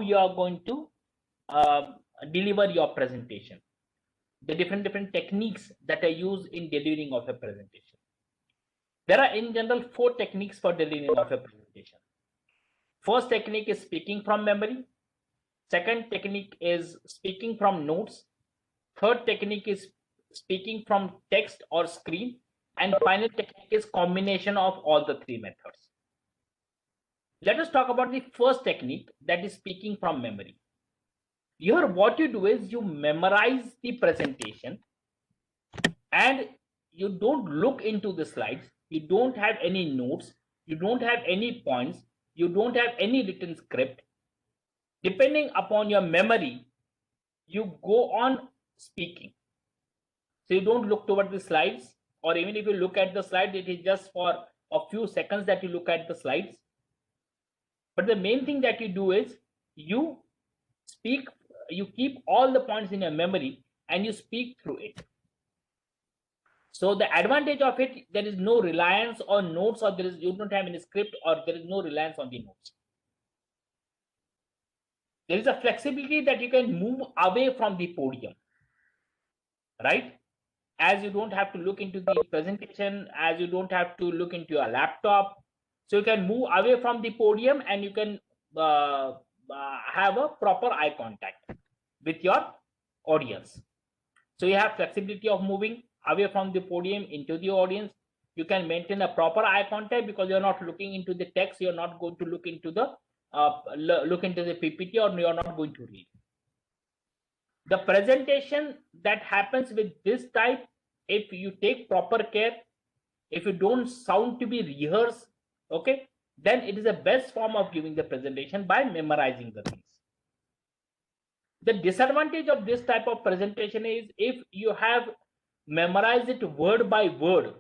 you are going to deliver your presentation, the different techniques that are used in delivering of a presentation. There are in general 4 techniques for delivering of a presentation. First technique is speaking from memory. Second technique is speaking from notes. Third technique is speaking from text or screen. And final technique is combination of all the 3 methods. Let us talk about the first technique, that is speaking from memory. Here what you do is you memorize the presentation and you don't look into the slides, you don't have any notes, you don't have any points, you don't have any written script. Depending upon your memory, you go on speaking. So you don't look toward the slides, or even if you look at the slide, it is just for a few seconds that you look at the slides. But the main thing that you do is you speak, you keep all the points in your memory and you speak through it. So the advantage of it, there is no reliance on notes, or you don't have any script, or there is no reliance on the notes. There is a flexibility that you can move away from the podium, right? As you don't have to look into the presentation, as you don't have to look into your laptop, so you can move away from the podium and you can have a proper eye contact with your audience. So you have flexibility of moving away from the podium into the audience. You can maintain a proper eye contact because you're not looking into the text, you're not going to look into the PPT, or you're not going to read. The presentation that happens with this type, if you take proper care, if you don't sound to be rehearsed, okay, then it is the best form of giving the presentation by memorizing the things. The disadvantage of this type of presentation is if you have memorized it word by word,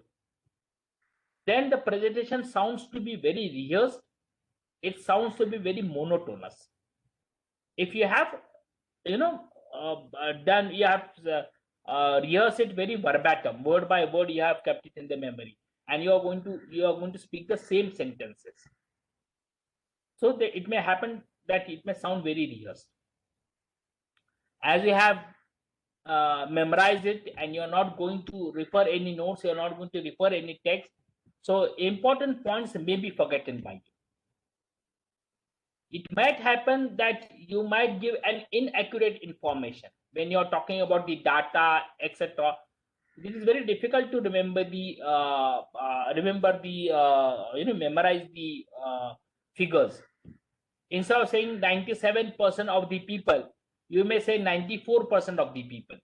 then the presentation sounds to be very rehearsed. It sounds to be very monotonous. If you have, done, you have rehearsed it very verbatim, word by word, you have kept it in the memory, and you are going to speak the same sentences. So it may happen that it may sound very rehearsed. As you have memorized it and you're not going to refer any notes, you're not going to refer any text, so important points may be forgotten by you. It might happen that you might give an inaccurate information when you're talking about the data, etc. This is very difficult to memorize the figures. Instead of saying 97% of the people, you may say 94% of the people,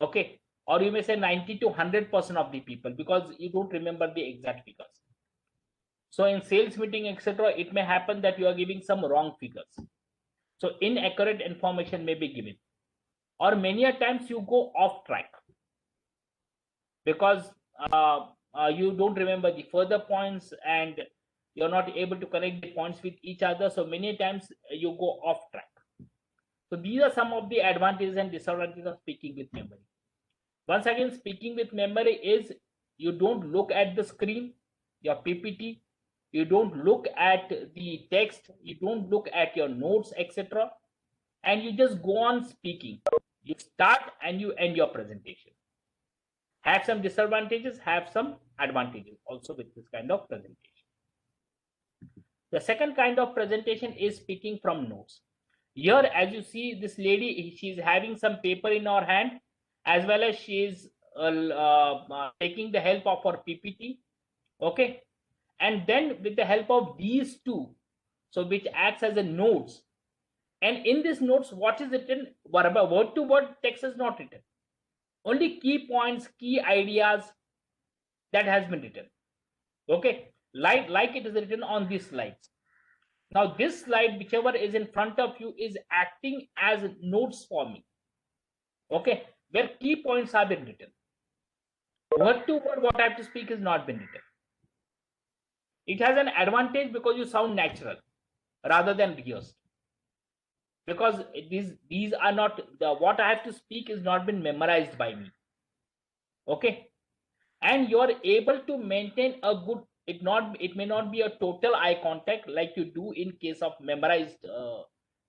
okay, or you may say 90 to 100% of the people, because you don't remember the exact figures. So in sales meeting, etc., it may happen that you are giving some wrong figures, so inaccurate information may be given, or many a times you go off track because you don't remember the further points and you're not able to connect the points with each other, so many times you go off track. So these are some of the advantages and disadvantages of speaking with memory. Once again, speaking with memory is you don't look at the screen, your PPT, you don't look at the text, you don't look at your notes, etc., and you just go on speaking. You start and you end your presentation. Have some disadvantages, have some advantages also with this kind of presentation. The second kind of presentation is speaking from notes. Here, as you see, this lady, she's having some paper in her hand, as well as she is taking the help of her PPT, okay, and then with the help of these two, so which acts as a notes, and in this notes, what is written, word to word text is not written, only key points, key ideas, that has been written, okay, like it is written on these slides. Now this slide, whichever is in front of you, is acting as notes for me, okay, where key points have been written. Word to word, what I have to speak is not been written. It has an advantage because you sound natural rather than rehearsed, because these are not what I have to speak is not been memorized by me, okay, and you are able to maintain a good, it may not be a total eye contact like you do in case of memorized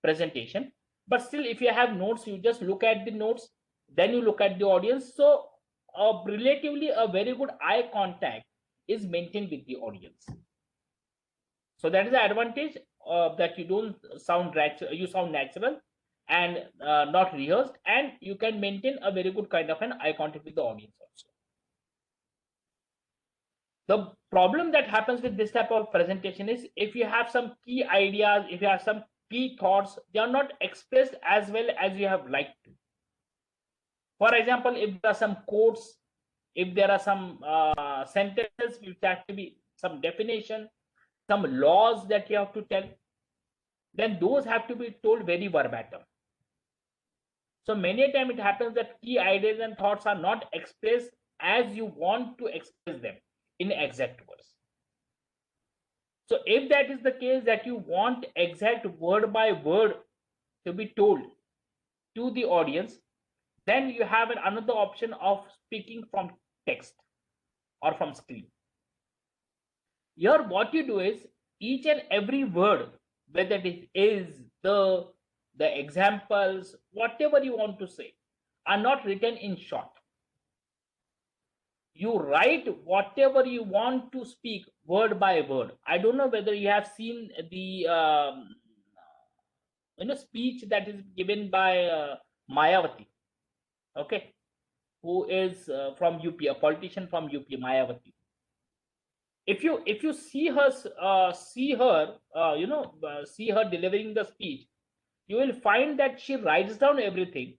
presentation. But still, if you have notes, you just look at the notes, then you look at the audience. So relatively a very good eye contact is maintained with the audience. So that is the advantage that you don't sound natural, you sound natural and not rehearsed, and you can maintain a very good kind of an eye contact with the audience also. The problem that happens with this type of presentation is if you have some key ideas, if you have some key thoughts, they are not expressed as well as you have liked to. For example, if there are some quotes, if there are some sentences which have to be some definition, some laws that you have to tell, then those have to be told very verbatim. So many a time it happens that key ideas and thoughts are not expressed as you want to express them in exact words. So if that is the case, that you want exact word by word to be told to the audience, then you have another option of speaking from text or from screen. Here what you do is each and every word, whether it is the examples, whatever you want to say, are not written in short. You write whatever you want to speak word by word. I don't know whether you have seen the speech that is given by Mayawati, okay, who is from UP, a politician from UP, Mayawati. If you see her see her delivering the speech, you will find that she writes down everything,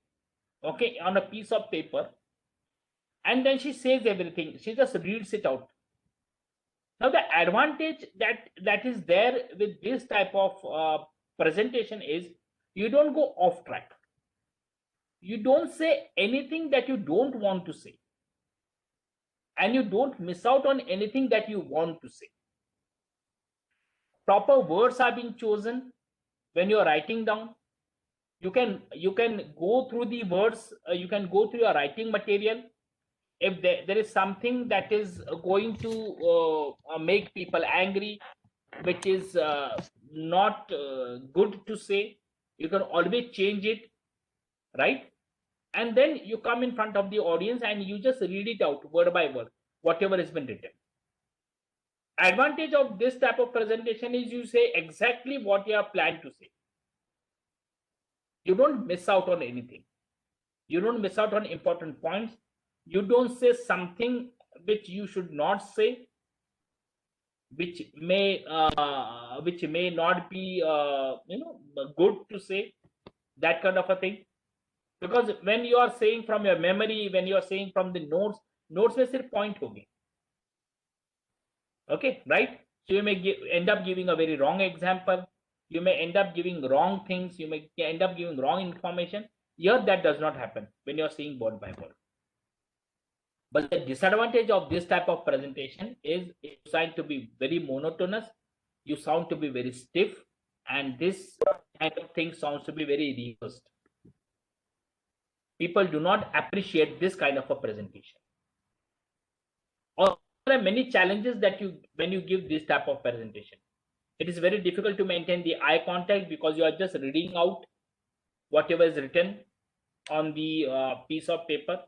okay, on a piece of paper, and then she says everything. She just reads it out. Now the advantage that is there with this type of presentation is you don't go off track. You don't say anything that you don't want to say, and you don't miss out on anything that you want to say. Proper words are being chosen when you are writing down. You can go through the words, you can go through your writing material. If there is something that is going to make people angry, which is not good to say, you can always change it, right? And then you come in front of the audience and you just read it out word by word, whatever has been written. Advantage of this type of presentation is you say exactly what you have planned to say. You don't miss out on anything. You don't miss out on important points. You don't say something which you should not say, which may not be good to say, that kind of a thing. Because when you are saying from your memory, when you are saying from the notes में सिर्फ point होगी, okay, right? So you may end up giving a very wrong example. You may end up giving wrong things. You may end up giving wrong information. Here that does not happen when you are saying word by word. But the disadvantage of this type of presentation is it sounds to be very monotonous. You sound to be very stiff, and this kind of thing sounds to be very rehearsed. People do not appreciate this kind of a presentation. Or there are many challenges that when you give this type of presentation. It is very difficult to maintain the eye contact because you are just reading out whatever is written on the piece of paper.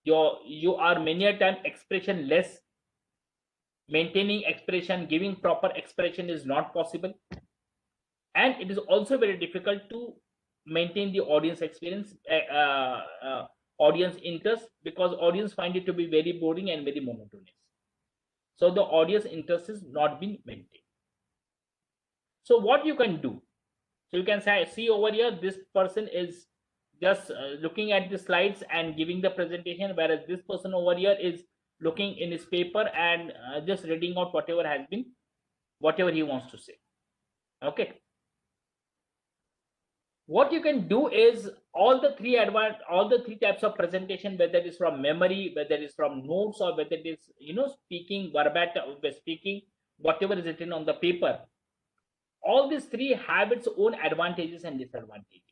You are many a time expression less. Maintaining expression, giving proper expression is not possible, and it is also very difficult to maintain the audience experience, audience interest, because audience find it to be very boring and very monotonous. So the audience interest is not being maintained. So what you can do, so you can say, see over here, this person is just looking at the slides and giving the presentation, whereas this person over here is looking in his paper and just reading out whatever he wants to say. Okay. What you can do is all the three types of presentation, whether it is from memory, whether it is from notes, or whether it is speaking verbatim, speaking whatever is written on the paper, all these three have its own advantages and disadvantages.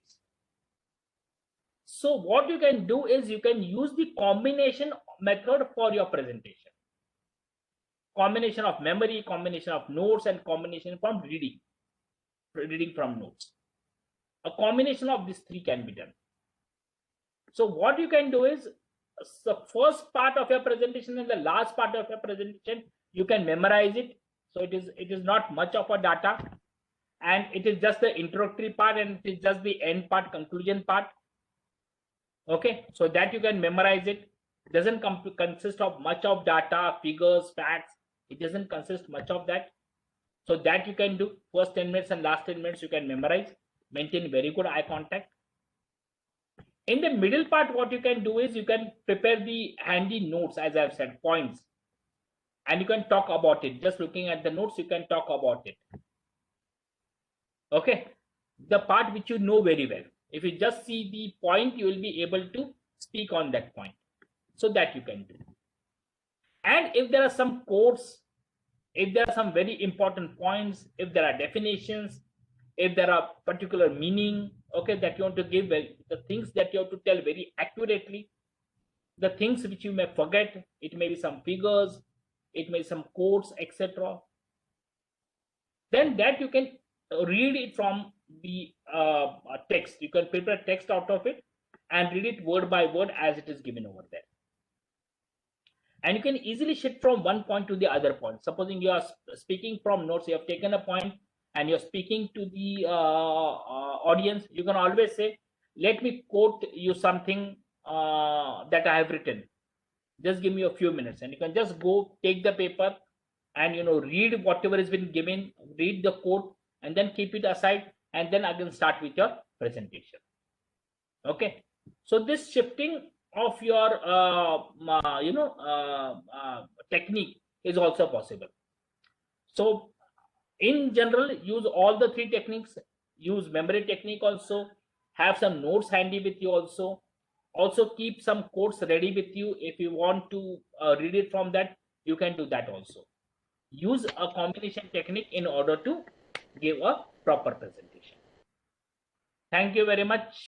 So what you can do is you can use the combination method for your presentation. Combination of memory, combination of notes, and combination from reading. reading from notes. A combination of these three can be done. So what you can do is the first part of your presentation and the last part of your presentation, you can memorize it. So it is not much of a data, and it is just the introductory part, and it is just the end part, conclusion part. Okay, so that you can memorize it. Doesn't consist of much of data, figures, facts. It doesn't consist much of that. So that you can do. First 10 minutes and last 10 minutes you can memorize. Maintain very good eye contact. In the middle part, what you can do is you can prepare the handy notes, as I've said, points, and you can talk about it. Just looking at the notes, you can talk about it. Okay, the part which you know very well. If you just see the point, you will be able to speak on that point. So that you can do. And if there are some quotes, if there are some very important points, if there are definitions, if there are particular meaning, okay, that you want to give, the things that you have to tell very accurately, the things which you may forget, it may be some figures, it may be some quotes, etc. Then that you can read it from the text. You can prepare text out of it and read it word by word as it is given over there. And you can easily shift from one point to the other point. Supposing you are speaking from notes, you have taken a point and you're speaking to the audience, you can always say, let me quote you something that I have written. Just give me a few minutes, and you can just go take the paper and read whatever has been given, read the quote, and then keep it aside, and then again start with your presentation. Okay, so this shifting of your technique is also possible. So in general, use all the three techniques. Use memory technique also. Have some notes handy with you also. Also keep some quotes ready with you. If you want to read it from that, you can do that also. Use a combination technique in order to give a proper presentation. Thank you very much.